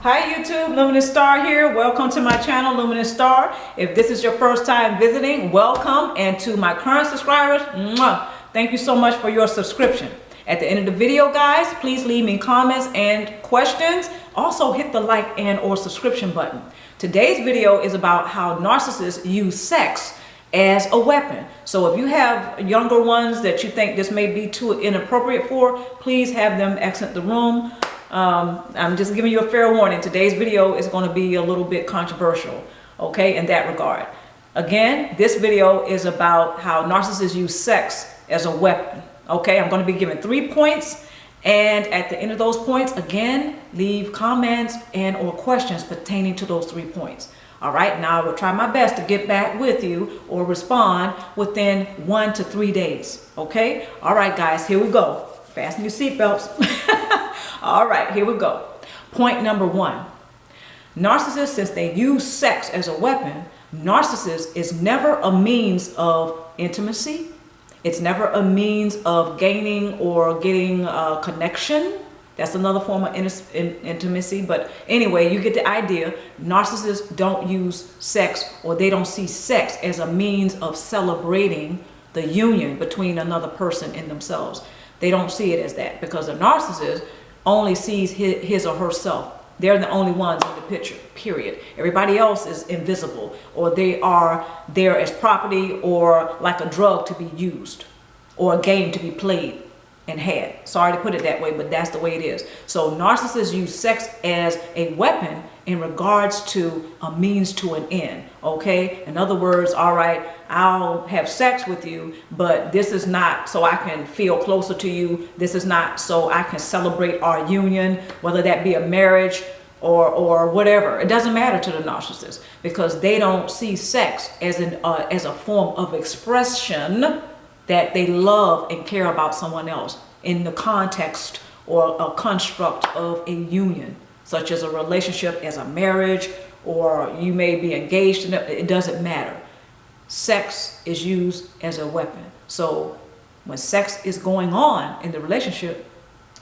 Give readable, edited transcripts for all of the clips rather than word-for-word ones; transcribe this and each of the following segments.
Hi YouTube, Luminous Star here. Welcome to my channel, Luminous Star. If this is your first time visiting, welcome. And to my current subscribers, thank you so much for your subscription. At the end of the video, guys, please leave me comments and questions. Also hit the like and or subscription button. Today's video is about how narcissists use sex as a weapon. So if you have younger ones that you think this may be too inappropriate for, please have them exit the room. I'm just giving you a fair warning. Today's video is going to be a little bit controversial, okay, in that regard. Again, this video is about how narcissists use sex as a weapon, okay? I'm going to be giving 3 points, and at the end of those points, again, leave comments and or questions pertaining to those 3 points. All right, now I will try my best to get back with you or respond within 1 to 3 days, okay? All right, guys, here we go. Fasten your seatbelts. All right, here we go. Point number 1. Narcissists, since they use sex as a weapon, narcissist is never a means of intimacy. It's never a means of gaining or getting a connection. That's another form of intimacy. But anyway, you get the idea. Narcissists don't use sex, or they don't see sex as a means of celebrating the union between another person and themselves. They don't see it as that, because a narcissist only sees his or herself. They're the only ones in the picture, period. Everybody else is invisible, or they are there as property, or like a drug to be used, or a game to be played and had. Sorry to put it that way, but that's the way it is. So narcissists use sex as a weapon in regards to a means to an end, okay? In other words, all right, I'll have sex with you, but this is not so I can feel closer to you. This is not so I can celebrate our union, whether that be a marriage or whatever. It doesn't matter to the narcissist, because they don't see sex as a form of expression that they love and care about someone else in the context or a construct of a union, such as a relationship, as a marriage, or you may be engaged in it. It doesn't matter. Sex is used as a weapon. So when sex is going on in the relationship,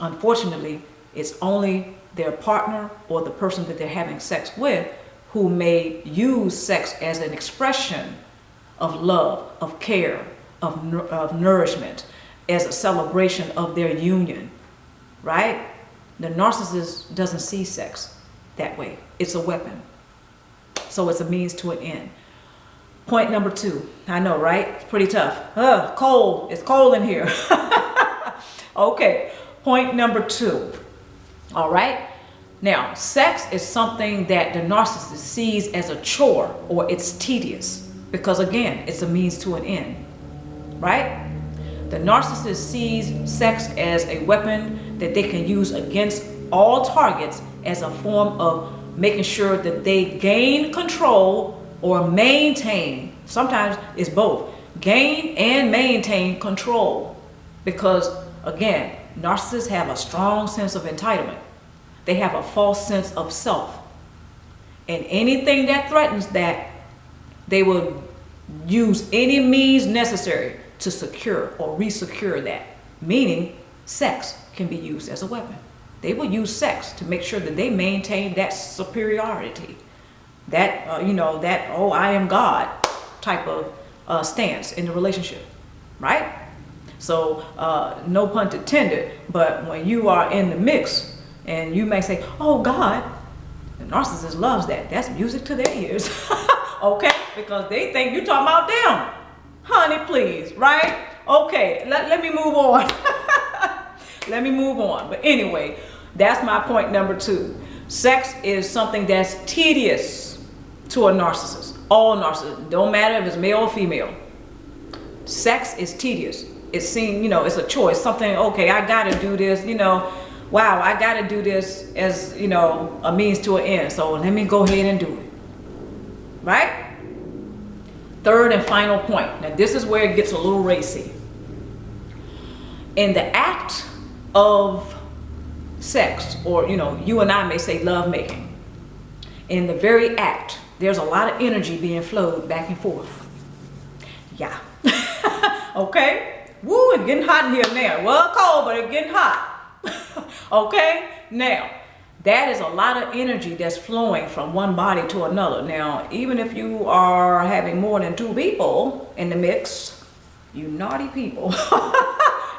unfortunately, it's only their partner or the person that they're having sex with who may use sex as an expression of love, of care, of nourishment, as a celebration of their union, right? The narcissist doesn't see sex that way. It's a weapon. So it's a means to an end. Point number 2. I know, right? It's pretty tough. Cold. It's cold in here. Okay. Point number 2. All right. Now, sex is something that the narcissist sees as a chore, or it's tedious, because again, it's a means to an end, right? The narcissist sees sex as a weapon that they can use against all targets as a form of making sure that they gain control or maintain. Sometimes it's both. Gain and maintain control. Because again, narcissists have a strong sense of entitlement. They have a false sense of self. And anything that threatens that, they will use any means necessary to secure or resecure that. Meaning, sex can be used as a weapon. They will use sex to make sure that they maintain that superiority, that that oh, I am God type of stance in the relationship, right? So no pun intended, but when you are in the mix and you may say, oh God, the narcissist loves that. That's music to their ears, okay? Because they think you're talking about them. Honey, please, right? Okay, let me move on. Let me move on. But anyway, that's my point number 2. Sex is something that's tedious to a narcissist. All narcissists, don't matter if it's male or female. Sex is tedious. It's seen, it's a choice. Something, okay, I gotta do this, wow, I gotta do this as, a means to an end. So let me go ahead and do it. Right? Third and final point. Now this is where it gets a little racy. In the act of sex, or you and I may say love making, in the very act, there's a lot of energy being flowed back and forth. Yeah. Okay. Woo, it's getting hot in here now. Well, cold, but it's getting hot. Okay. Now, that is a lot of energy that's flowing from one body to another. Now, even if you are having more than 2 people in the mix, you naughty people.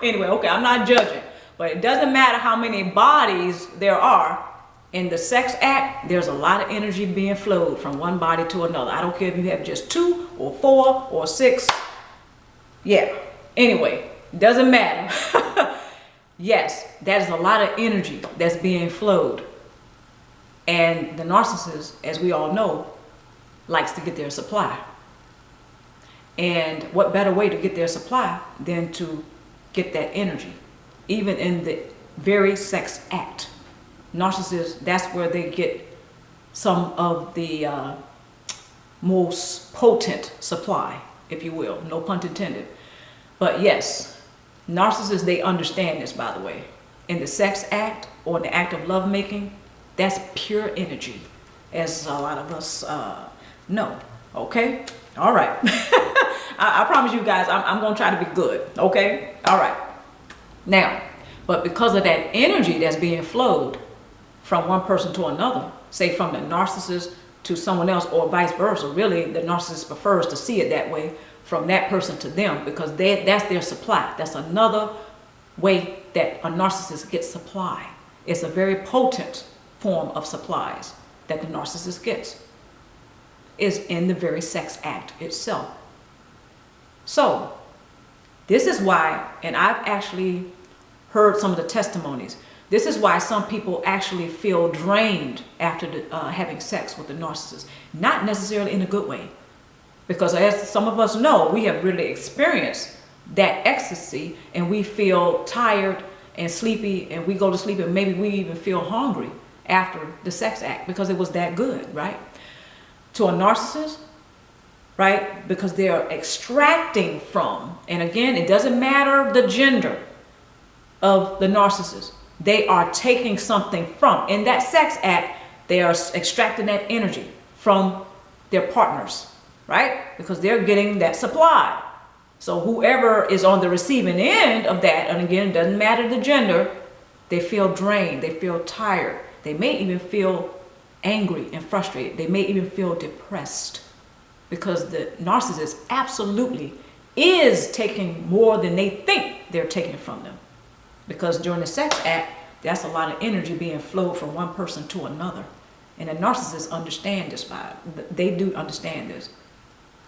Anyway, okay, I'm not judging, but it doesn't matter how many bodies there are. In the sex act, there's a lot of energy being flowed from one body to another. I don't care if you have just 2 or 4 or 6. Yeah. Anyway, doesn't matter. Yes, that is a lot of energy that's being flowed. And the narcissist, as we all know, likes to get their supply. And what better way to get their supply than to get that energy, even in the very sex act. Narcissists, that's where they get some of the most potent supply, if you will. No pun intended. But yes, narcissists, they understand this, by the way. In the sex act or in the act of lovemaking, that's pure energy, as a lot of us know. Okay? All right. I promise you guys, I'm going to try to be good. Okay? All right. Now, but because of that energy that's being flowed from one person to another, say from the narcissist to someone else or vice versa, really the narcissist prefers to see it that way, from that person to them, because that's their supply. That's another way that a narcissist gets supply. It's a very potent form of supplies that the narcissist gets, is in the very sex act itself. So this is why, and I've actually heard some of the testimonies, this is why some people actually feel drained after having sex with the narcissist. Not necessarily in a good way. Because as some of us know, we have really experienced that ecstasy and we feel tired and sleepy, and we go to sleep and maybe we even feel hungry after the sex act because it was that good, right? To a narcissist, right? Because they're extracting from, and again, it doesn't matter the gender of the narcissist. They are taking something from. In that sex act, they are extracting that energy from their partners, right? Because they're getting that supply. So whoever is on the receiving end of that, and again, it doesn't matter the gender, they feel drained, they feel tired. They may even feel angry and frustrated. They may even feel depressed because the narcissist absolutely is taking more than they think they're taking from them. Because during the sex act, that's a lot of energy being flowed from one person to another. And the narcissists understand this. They do understand this.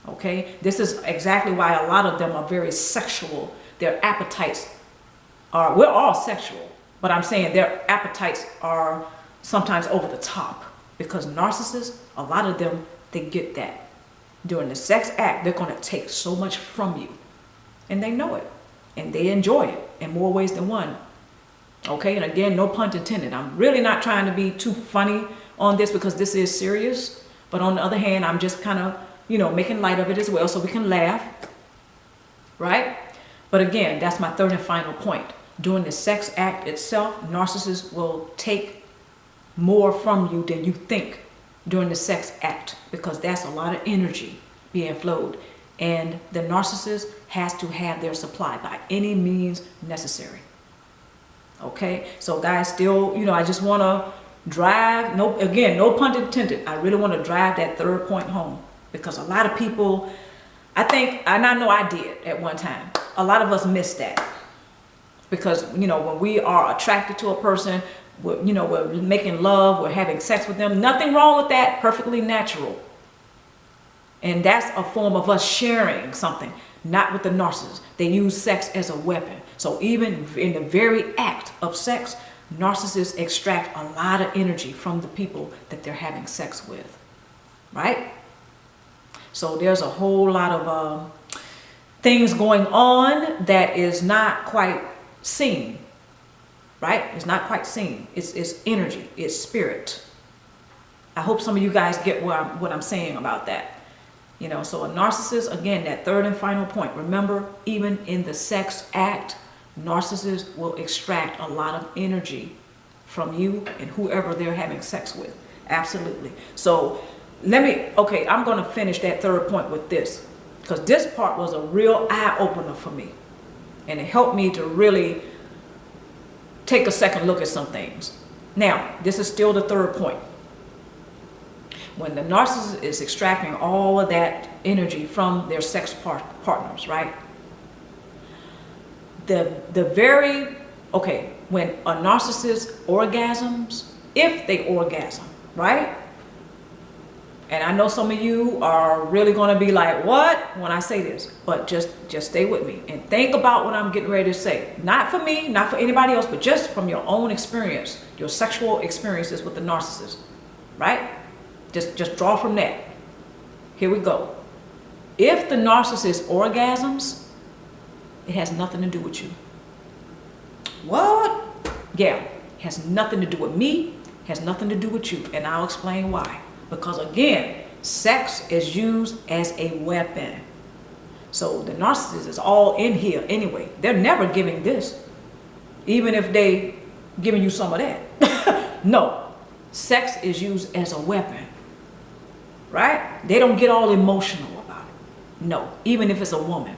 Okay? This is exactly why a lot of them are very sexual. Their appetites are, we're all sexual, but I'm saying their appetites are sometimes over the top. Because narcissists, a lot of them, they get that. During the sex act, they're going to take so much from you. And they know it. And they enjoy it in more ways than one. Okay, and again, no pun intended. I'm really not trying to be too funny on this because this is serious. But on the other hand, I'm just kind of, making light of it as well so we can laugh. Right? But again, that's my third and final point. During the sex act itself, narcissists will take more from you than you think during the sex act because that's a lot of energy being flowed. And the narcissist has to have their supply by any means necessary. Okay, so guys, still, I just want to drive, no pun intended, I really want to drive that third point home because a lot of people, I think, and I know I did at one time, a lot of us miss that. Because, when we are attracted to a person, we're making love, we're having sex with them, nothing wrong with that, perfectly natural. And that's a form of us sharing something, not with the narcissist. They use sex as a weapon. So even in the very act of sex, narcissists extract a lot of energy from the people that they're having sex with, right? So there's a whole lot of things going on that is not quite seen, right? It's not quite seen. It's energy, it's spirit. I hope some of you guys get what I'm saying about that. So a narcissist, again, that third and final point, remember, even in the sex act, narcissists will extract a lot of energy from you and whoever they're having sex with. Absolutely. So I'm going to finish that third point with this because this part was a real eye-opener for me. And it helped me to really take a second look at some things. Now, this is still the third point. When the narcissist is extracting all of that energy from their sex partners, right? When a narcissist orgasms, if they orgasm, right? And I know some of you are really going to be like, what? When I say this, but just stay with me and think about what I'm getting ready to say. Not for me, not for anybody else, but just from your own experience, your sexual experiences with the narcissist, right? Just draw from that. Here we go. If the narcissist orgasms, it has nothing to do with you. What? Yeah, it has nothing to do with me, has nothing to do with you, and I'll explain why. Because again, sex is used as a weapon. So the narcissist is all in here anyway. They're never giving this, even if they giving you some of that. No, sex is used as a weapon, right? They don't get all emotional about it. No, even if it's a woman.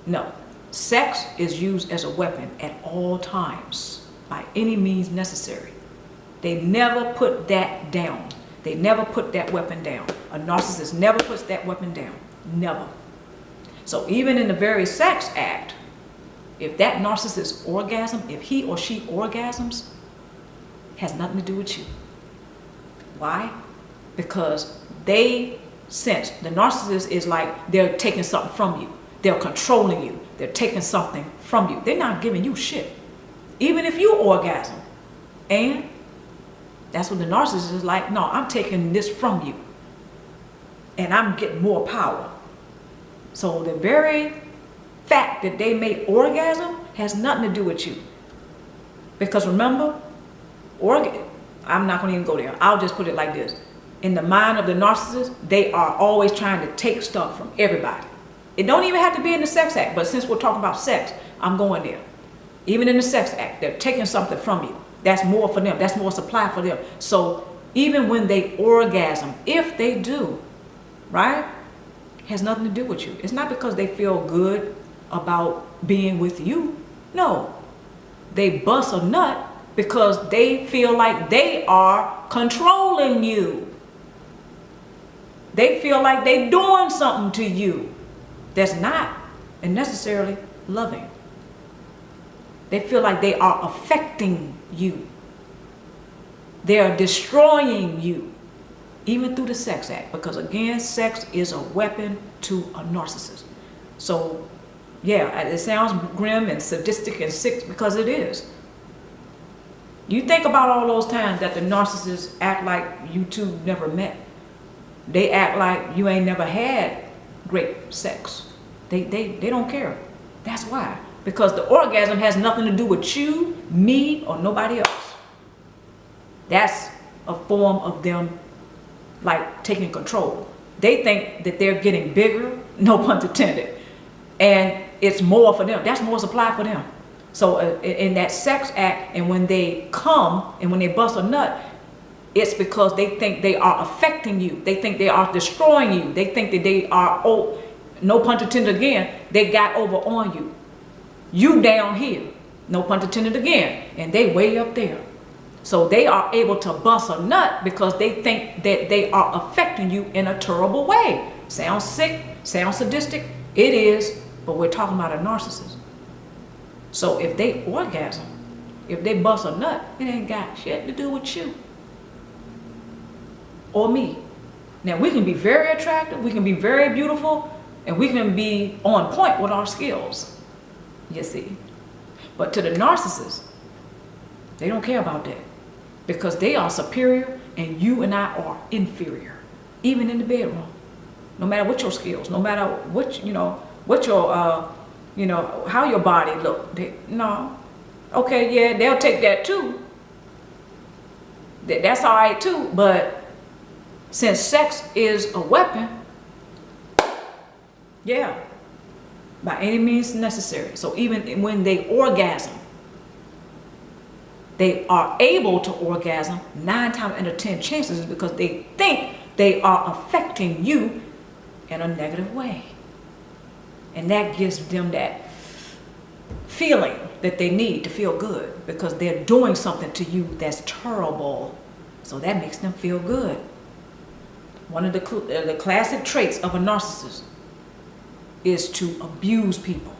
No. Sex is used as a weapon at all times, by any means necessary. They never put that down. They never put that weapon down. A narcissist never puts that weapon down. Never. So even in the very sex act, if that narcissist orgasm, if he or she orgasms, has nothing to do with you. Why? Because they sense, the narcissist is like they're taking something from you. They're controlling you. They're taking something from you. They're not giving you shit. Even if you orgasm. And that's when the narcissist is like, no, I'm taking this from you. And I'm getting more power. So the very fact that they may orgasm has nothing to do with you. Because remember, I'm not going to even go there. I'll just put it like this. In the mind of the narcissist, they are always trying to take stuff from everybody. It don't even have to be in the sex act, but since we're talking about sex, I'm going there. Even in the sex act, they're taking something from you. That's more for them. That's more supply for them. So even when they orgasm, if they do, right, has nothing to do with you. It's not because they feel good about being with you. No, they bust a nut because they feel like they are controlling you. They feel like they're doing something to you that's not necessarily loving. They feel like they are affecting you. They are destroying you, even through the sex act. Because again, sex is a weapon to a narcissist. So yeah, it sounds grim and sadistic and sick because it is. You think about all those times that the narcissists act like you two never met. They act like you ain't never had great sex. They don't care. That's why. Because the orgasm has nothing to do with you, me, or nobody else. That's a form of them like taking control. They think that they're getting bigger, no pun intended, and it's more for them. That's more supply for them. So in that sex act, and when they come and when they bust a nut, it's because they think they are affecting you. They think they are destroying you. They think that they are, oh, no pun intended again, they got over on you. You down here, no pun intended again, and they way up there. So they are able to bust a nut because they think that they are affecting you in a terrible way. Sounds sick, sounds sadistic, it is, but we're talking about a narcissist. So if they orgasm, if they bust a nut, it ain't got shit to do with you or me. Now we can be very attractive, we can be very beautiful, and we can be on point with our skills, you see. But to the narcissist, they don't care about that because they are superior and you and I are inferior, even in the bedroom. No matter what your skills, no matter what, what your, how your body look. No. Okay, yeah, they'll take that too. That's all right too, but since sex is a weapon, yeah, by any means necessary. So even when they orgasm, they are able to orgasm 9 times out of 10 chances because they think they are affecting you in a negative way. And that gives them that feeling that they need to feel good because they're doing something to you that's terrible. So that makes them feel good. One of the classic traits of a narcissist is to abuse people,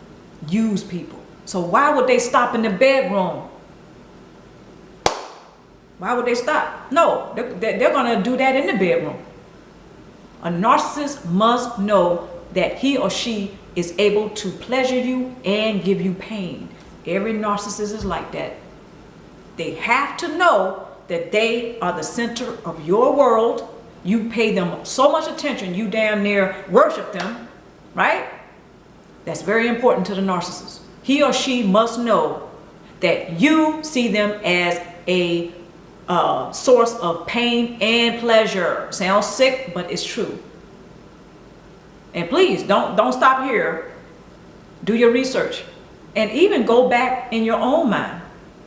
use people. So why would they stop in the bedroom? Why would they stop? No, they're going to do that in the bedroom. A narcissist must know that he or she is able to pleasure you and give you pain. Every narcissist is like that. They have to know that they are the center of your world. You pay them so much attention, you damn near worship them, right? That's very important to the narcissist. He or she must know that you see them as a source of pain and pleasure. Sounds sick, but it's true. And please don't stop here. Do your research and even go back in your own mind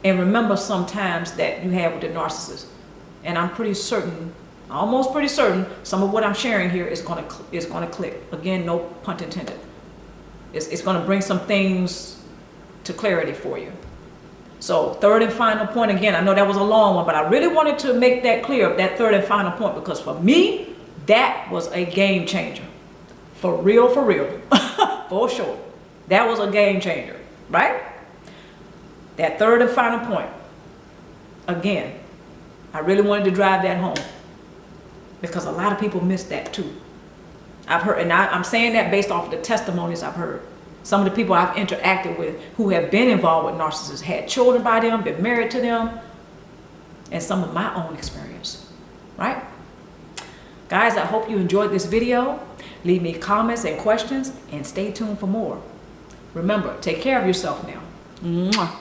and remember some times that you had with the narcissist. And I'm pretty certain, almost pretty certain, some of what I'm sharing here is going to click. Again, no pun intended. It's going to bring some things to clarity for you. So third and final point, again, I know that was a long one, but I really wanted to make that clear, that third and final point, because for me, that was a game changer. For real, for sure. That was a game changer, right? That third and final point, again, I really wanted to drive that home because a lot of people miss that too. I've heard, and I'm saying that based off of the testimonies I've heard. Some of the people I've interacted with who have been involved with narcissists, had children by them, been married to them, and some of my own experience, right? Guys, I hope you enjoyed this video. Leave me comments and questions and stay tuned for more. Remember, take care of yourself now. Mwah.